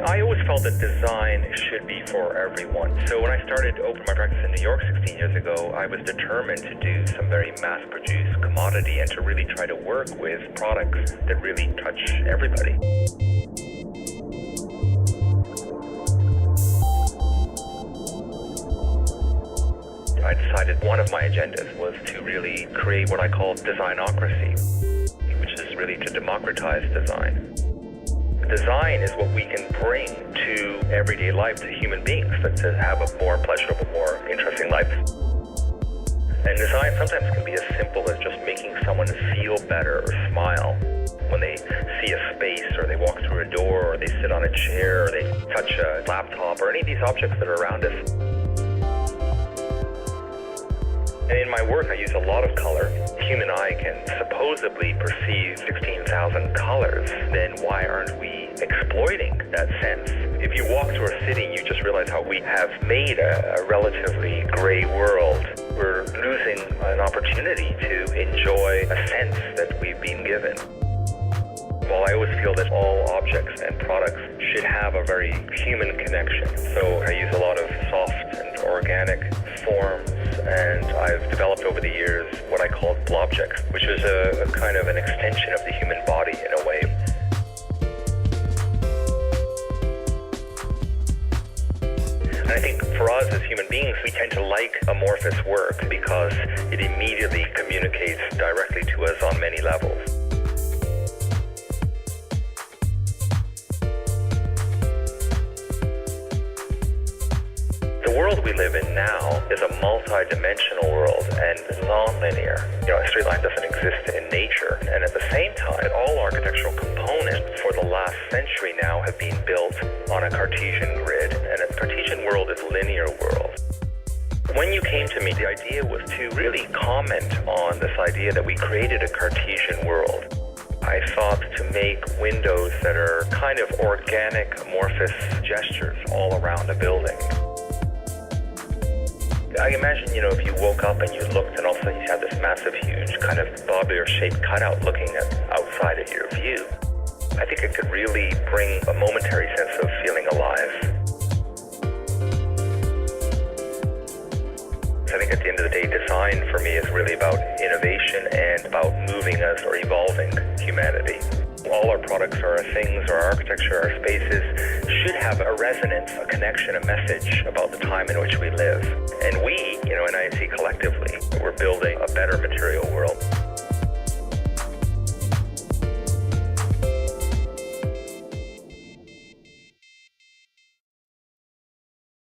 I always felt that design should be for everyone. So when I started to open my practice in New York 16 years ago, I was determined to do some very mass-produced commodity and to really try to work with products that really touch everybody. I decided one of my agendas was to really create what I call designocracy, which is really to democratize design. Design is what we can bring to everyday life, to human beings, to have a more pleasurable, more interesting life. And design sometimes can be as simple as just making someone feel better or smile when they see a space, or they walk through a door, or they sit on a chair, or they touch a laptop, or any of these objects that are around us. And in my work, I use a lot of color. The human eye can supposedly perceive 16,000 colors. Then why aren't we exploiting that sense? If you walk through a city, you just realize how we have made a relatively gray world. We're losing an opportunity to enjoy a sense that we've been given. While I always feel that all objects and products should have a very human connection, so I use a lot of soft and organic forms, and I've developed over the years what I call blobjects, which is a kind of an extension of the human body in a way. And I think for us as human beings, we tend to like amorphous work because it immediately communicates directly to us on many levels. The world we live in now is a multi-dimensional world and non-linear. A straight line doesn't exist in nature. And at the same time, all architectural components for the last century now have been built on a Cartesian grid. And a Cartesian world is a linear world. When you came to me, the idea was to really comment on this idea that we created a Cartesian world. I thought to make windows that are kind of organic, amorphous gestures all around a building. I imagine, if you woke up and you looked and all of a sudden you had this massive, huge kind of globular shaped cutout looking outside of your view. I think it could really bring a momentary sense of feeling alive. I think at the end of the day, design for me is really about innovation and about moving us or evolving humanity. All our products, our things, our architecture, our spaces should have a resonance, a connection, a message about the time in which we live. And we, in IAC collectively, we're building a better material world.